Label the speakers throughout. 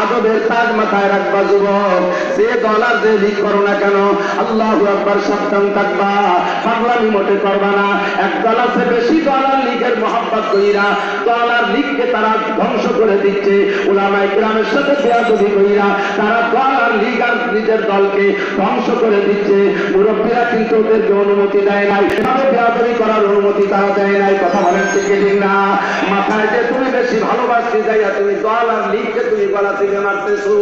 Speaker 1: আদবের তাজ মাথায় রাখবা যুবক, যে ডলার যে লিক করো না কেন, আল্লাহু আকবার, সাবধান থাকবা, পাগলামি মোটে করবা না। একদল আছে বেশি ডলার লিগের মহব্বত কইরা ডলার লিগকে তারা ধ্বংস করে দিচ্ছে। উলামায়ে কিরামের সাথে বেয়াদবি কইরা তারা ডলার লিগ আর নিজের দলকে ধ্বংস করে দিচ্ছে। মুরব্বীরা কিন্তু ওদেরকে অনুমতি দেয় নাই, এভাবে বেয়াদবি করার অনুমতি তারা দেয় নাই। কথা বলেন ঠিক না? মাথায় যে তুমি বেশি ভালোবাসতে যাইয়া তুমি দল আর লিগকে তুমি গলা থেকে মারতেছো,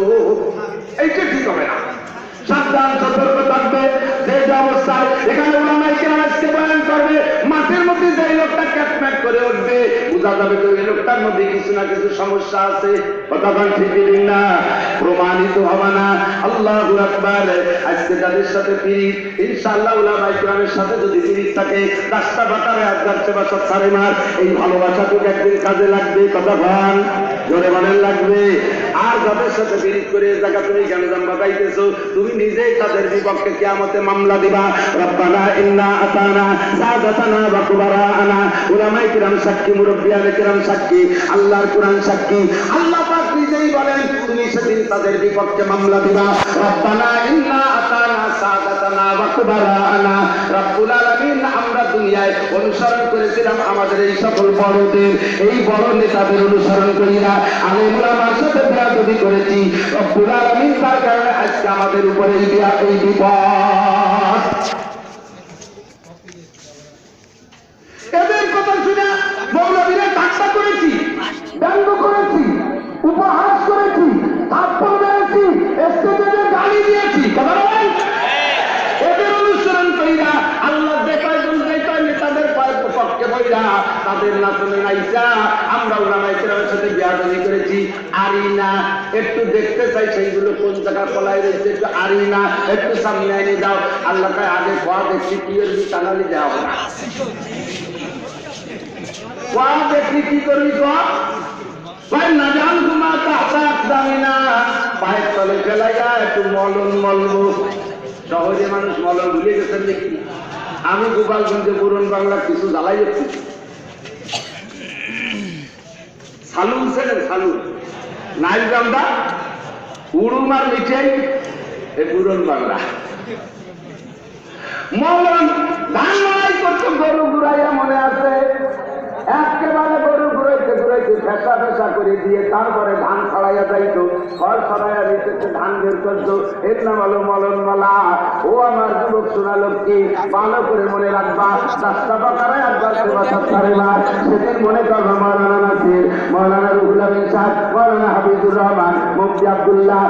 Speaker 1: এইটা ঠিক হবে না। সাবধান, সতর্ক থাকবে। যে অবস্থায় এখানে উলামায়ে কিরাম আজকে বয়ান করবে, মাঠের মধ্যে যে লোকটা ক্যাটম্যাট করে উঠবে, বোঝা যাবে তো এই লোকটার মধ্যে কিছু না কিছু সমস্যা আছে। কথা বলেন ঠিক না? প্রমাণিত হবে না। আল্লাহু আকবার। আজকে যাদের সাথে পীড়িত, ইনশাআল্লাহ উলামায়ে কিরামের সাথে যদি পীড়িত থাকে, রাস্তা বাটারে আজগার সেবা সৎকারে মার, এই ভালোবাসাটুকু একদিন কাজে লাগবে। কথা বলেন, জোরে বলেন লাগবে। আর যাদের সাথে পীড়িত করে জায়গা তুমি গ্যাঞ্জাম বাজাইতেছো, তুমি নিজেই তাদের বিপক্ষে কিয়ামতে মামলা দিবা। রব্বানা ইন্না আতানা সাদাতানা ওয়া কুবারানা। উলামায়ে কিরাম সাক্ষী, মুরব্বিয়ানে কিরাম সাক্ষী, আল্লাহর কোরআন সাক্ষী। আল্লাহ পাক নিজেই বলেন তুমি সেদিন তাদের বিপক্ষে মামলা দিবা। রব্বানা ইন্না আতানা সাদাতানা ওয়া কুবারানা। রব্বুল আলামিন, আমরা দুনিয়ায় অনুসরণ করেছিলাম আমাদের এই সকল বড়দের, এই বড় নেতাদের অনুসরণ করিয়া আলেম উলামার সাথে বেয়াদবি করেছি। রব্বুল আলামিন তার কারণে আজকে আমাদের উপরে এই বিপদ। এদের কথা শুনে মৌলবীরা ঠাট্টা করেছি, ব্যঙ্গ করেছি, উপহাস করেছি, থাপ্পড় মেরেছি, স্টেজে গালি দিয়েছি। কথা বলেন, এদের অনুসরণ কইরা আল্লাহ দেখায় নেতাদের পক্ষে বইরা তাদের নাচনে নাইসা আমরা উলামায়ে কিরামের সাথে বেয়াদবি করেছি। আরি না, একটু দেখতে চাই সেইগুলো কোন জায়গায় পলাই রয়েছে, একটু আরি না, একটু সামনে এনে দাও। আল্লাহ কয় আগে খোয়া দেখছি কি করবি, কানালি যাও না, খোয়া দেখছি কি করবি, না জান ঘুমা তাহতা দামি না, পায়ের তলে ফেলাইয়া একটু মলন মলবো। সহজে মানুষ মলন ভুলে গেছেন দেখি। আমি গোপালগঞ্জে পুরন বাংলা কিছু জ্বালাই যাচ্ছি। সালুন ছিলেন, সালুন নাইলগামদা উড়ুমার মিঠাই, এই পুরন বাংলা মলন ধান লড়াই করতো গরু ঘুরাইয়া, মনে আছে? একেবারে গরু ঘুরাইতে ঘুরাইতে ফেসা ফেসা করে দিয়ে তারপরে ধান ছড়াইয়া যাইতো, ঘর ছড়াইয়া নিতেছে, ধান বের করতো। এর নাম হলো মলন মালা। ও আমার যুবক সোনা লক্ষ্মী, ভালো করে মনে রাখবা, রাস্তা পাকারে একবার সেবা সৎকারে মার। সেদিন মনে করবা মৌলানা নাসির, মৌলানা রুহুল আমিন সাহেব, মৌলানা হাফিজুর রহমান, মুফতি আব্দুল্লাহ,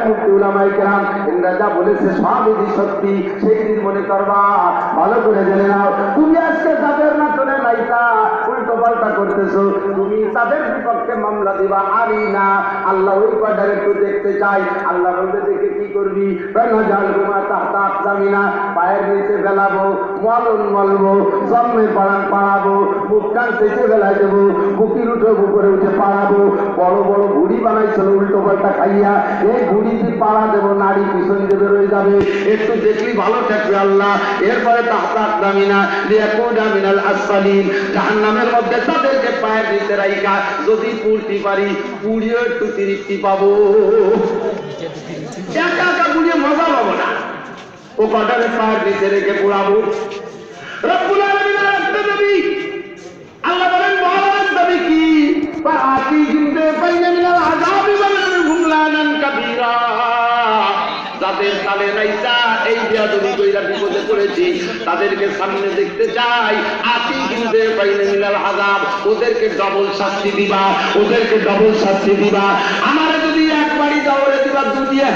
Speaker 1: মুফতি উলামায়ে কিরাম, এরা যা বলেছে সবই সত্যি। সেই দিন মনে করবা, ভালো করে জেনে নাও, তুমি আজকে যাদের না চলে নাইতা উল্টো পাল্টা করতেছো, তুমি তাদের বিপক্ষে মামলা দিবা। আরি না, আল্লাহ ওই কয়টার একটু দেখতে চাই। আল্লাহ বলতে দেখে কি করবি? পায়ের নিচে ফেলাবো, মলন মলবো, জন্মে পাড়াবো, মুখ কান চেটে ফেলাই দেবো, বুকির উঠে উপরে উঠে পাড়াবো। বড় বড় ঘুড়ি বানাইছিল উল্টো পাল্টা খাইয়া, এই ঘুড়ি দিয়ে পাড়া দেবো, নারী পিছন দেবে রয়ে যাবে। একটু দেখলি ভালো থাকবে আল্লাহ। এরপরে তাহতা দামিনা লিয়াকুনা মিনাল আসফালিন, জাহান্নামের মধ্যে তাদেরকে পায়ের নিচে রাইখা যদি পুড়তে পারি, পুড়িয়ে একটু তৃপ্তি পাবো। একা একা পুড়িয়ে মজা পাবো না, ও কটারে পায়ের নিচে রেখে পুড়াবো। রব্বুল আলামিন একটা দাবি, আল্লাহ বলেন বড় দাবি কি? পাতি জিন্দে বাইনা মিনাল আযাবি ওয়াল গুমলানান কাবীরা। যাদের তালে নাইসা এই বেয়াদবি কইরা বিপদে পড়েছি, তাদেরকে সামনে দেখতে চাই। আতি জিন্দে বাইনা মিনাল আযাব, ওদেরকে ডবল শাস্তি দিবা, ওদেরকে ডবল শাস্তি দিবা। আমারে যদি এক বাড়ি দাও, ওরে দিবা দুইটা,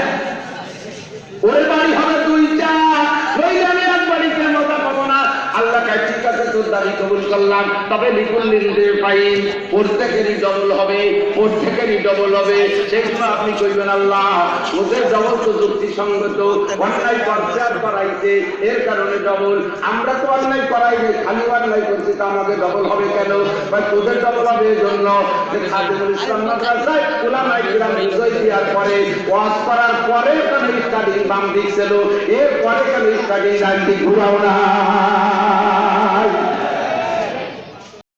Speaker 1: ওরে বাড়ি হবে দুইটা, নইলে আমি এক বাড়িতে মজা পাবো না। আল্লাহ কাছে ঠিক আছে, তোর দাবি কবুল করলাম, তবে লিখুন নির্দেশ পাই, প্রত্যেকেরই ডবল হবে, প্রত্যেকেরই ডবল হবে। সেগুলো আপনি কইবেন আল্লাহ ওদের ডবল তো যুক্তিসঙ্গত, অন্যায় করছে আর করাইছে, এর কারণে ডবল। আমরা তো অন্যায় করাইনি, খালি অন্যায় করছি, তা আমাদের ডবল হবে কেন? বা তোদের ডবল হবে এই জন্য যে খাদিমুল ইসলাম মাদ্রাসায় উলামায়ে কিরাম বিজয় দেওয়ার পরে, ওয়াজ করার পরে স্টাডি বাম দিক ছিল, এরপরে কেন স্টাডি ডান দিক ঘুরাও না?